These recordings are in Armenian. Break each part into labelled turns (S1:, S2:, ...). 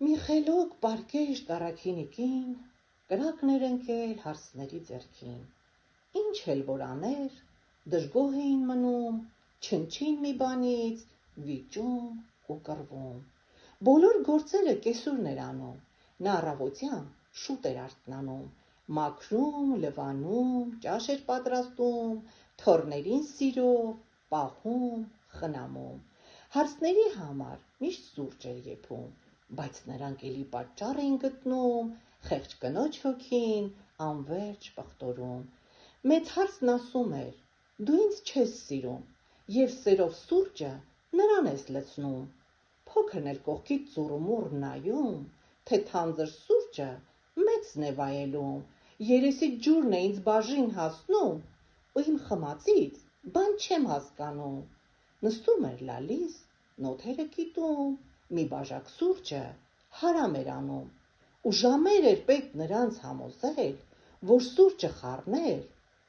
S1: Մի խելոք պարկեշտ առաքինիկին կրակներ ընկել հարսների ձեռքին, ինչ էլ որ աներ, դժգոհ էին մնում, չնչին մի բանից, վիճում ու կռվում, բոլոր գործերը կեսուրն էր անում, նա առավոտյան շուտ էր արթնանում, մաքրում, լվանում, ճաշ էր պատրաստում, թոռներին սիրով, պահում, խնամում, հարսների համար միշտ սուրճ էր եփում, բայց նրանք էլի պատճառ էին գտնում, խեղճ կնոջ հոգին անվերջ պղտորում, մեծ հարսն ասում էր, դու ինձ չես սիրում, և սերով սուրճը նրան ես լցնում, փոքրն էլ կողքից ծուռումուռ նայում, թե թանձր սուրճը մեծն է վայելում, երեսից ջուրն է ինձ բաժին հասնում, ու իմ խմածից բան չեմ հասկանում, նստում էր լալիս, նոթերը կիտում, մի բաժակ սուրճը հարամ էր անում, ու ժամեր էր պետք նրանց համոզել, որ սուրճը խառնել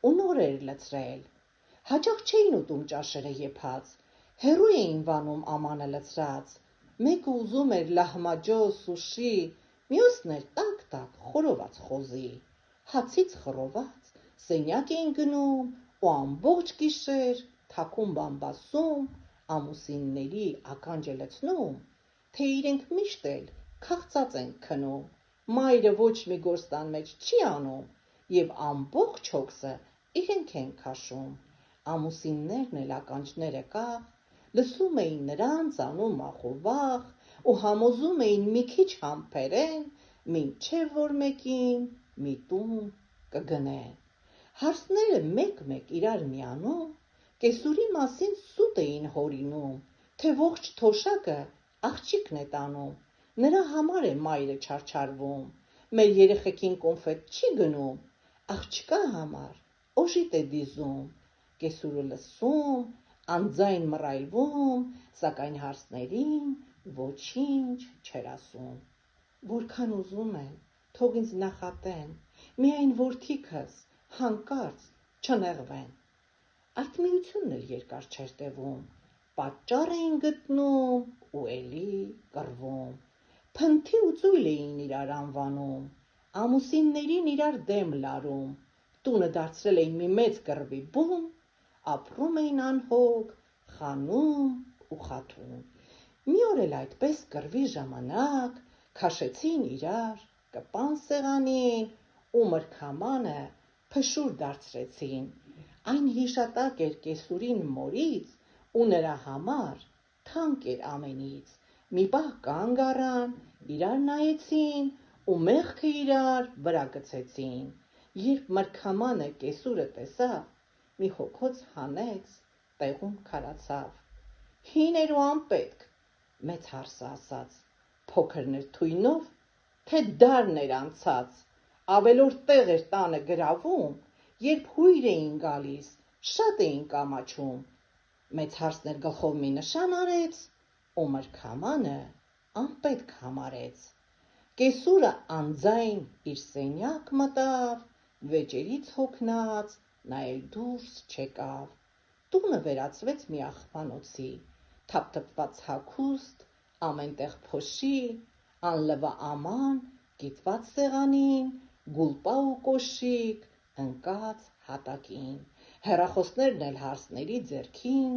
S1: ու նոր էր լցրել, հաճախ չէին ուտում ճաշերը եփած, հեռու էին վանում ամանը լցրած, մեկը ուզում էր լահմաջո, սուշի, մյուսն էր տակ-տակ խորոված խոզի, հացից խռոված, սենյակ էին գնում ու ամբողջ գիշեր թաքուն բամբասում, ամուսինների ականջը լցնում, թե իրենք միշտ էլ քաղցած են քնում, մայրը ոչ մի գործան մեջ չի անում, և ամբողջ հոգսը իրենք են քաշում, ամուսիններն էլ ականջները կախ, լսում էին նրանց անում ախովախ ու համոզում էին մի քիչ համբերեն, մինչև որ մեկին մի տուն կգնեն, հարսները մեկ-մեկ իրար միանում, կեսուրի մասին սուտ էին հորինում, թե ողջ թոշակը աղջիկն է տանում, նրա համար է մայրը չարչարվում, մեր երեխեքին կոնֆետ չի գնում, աղջկա համար օժիտ է դիզում, կեսուրը լսում, անձայն մռայլվում, սակայն հարսներին ոչինչ չէր ասում, որքան ուզում են, թող ինձ նախատեն, միայն որդիքս հանկարծ չնեղվեն, այդ միությունն էլ երկար չէր տևում, պատճառ էին գտնում ու էլի կռվում, փնթի ու ծույլ էին իրար անվանում, ամուսիններին իրար դեմ լարում, տունը դարձրել էին մի մեծ կռվի բում, ապրում էին անհոգ, խանում ու խաթում, մի օր էլ այդպես կռվի ժամանակ, քաշեցին իրար, կպան սեղանին ու մրգամանը փշուր դարձրեցին, այն հիշատակ էր կեսուրին մորից ու նրա համար թանկ էր ամենից, մի պահ կանգ առան, իրար նայեցին ու մեղքը իրար վրա գցեցին, երբ մրգամանը կեսուրը տեսավ, մի հոգոց հանեց, տեղում քարացավ, հին էր ու անպետք, մեծ հարսը ասաց, փոքրն էր թույնով, թե դարն էր անցած, ավելորդ տեղ էր տանը գրավում, երբ հույր էին գալիս, շատ էին կամաչում, մեծ հարսն էր գլխով մի նշան արեց, ու մրգամանը անպետք համարեց, կեսուրը անձայն իր սենյակ մտավ, վեճերից հոգնած, նա էլ դուրս չեկավ, տունը վերածվեց մի աղբանոցի, թափթփված հագուստ, ամենտեղ փոշի, անլվա աման, կիտված սեղանին, գուլպա ու կոշիկ, ընկած հատակին, հեռախոսներն էլ հարսների ձեռքին,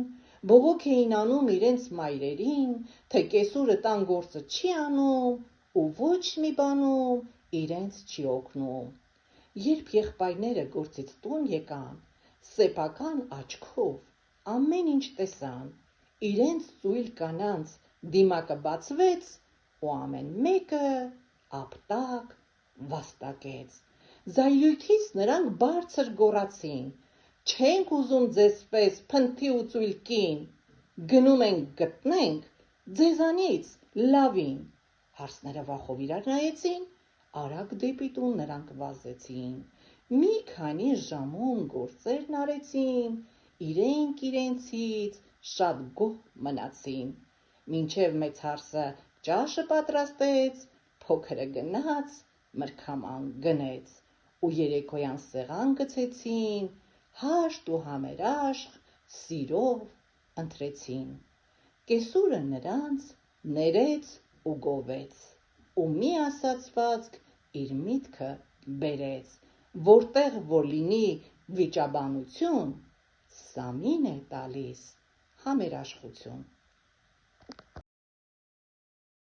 S1: բողոք էին անում իրենց մայրերին, թե կեսուրը տան գործը չի անում ու ոչ մի բանում իրենց չի օգնում, երբ եղբայրները գործից տուն եկան, սեփական աչքով ամեն ինչ տեսան, իրենց ծույլ կանանց դիմակը բացվեց ու ամեն մեկը ապտակ վաստակեց, զայրույթից նրանք բարձր գոռացին, չենք ուզում ձեզ պես փնթի ու ծույլ կին, գնում ենք գտնենք ձեզանից լավին, հարսները վախով իրար նայեցին, արագ դեպի տուն նրանք վազեցին, մի քանի ժամում գործերն արեցին, իրենք իրենցից շատ գոհ մնացին, մինչև մեծ հարսը ճաշը պատրաստեց, փոքրը գնաց, մրգաման գնեց, ու երեկոյան սեղան գցեցին, հաշտ ու համերաշխ, սիրով ընթրեցին, կեսուրը նրանց ներեց ու գովեց, ու մի ասացվածք իր միտքը բերեց, որտեղ որ լինի վիճաբանություն, սա մին է տալիս համերաշխություն։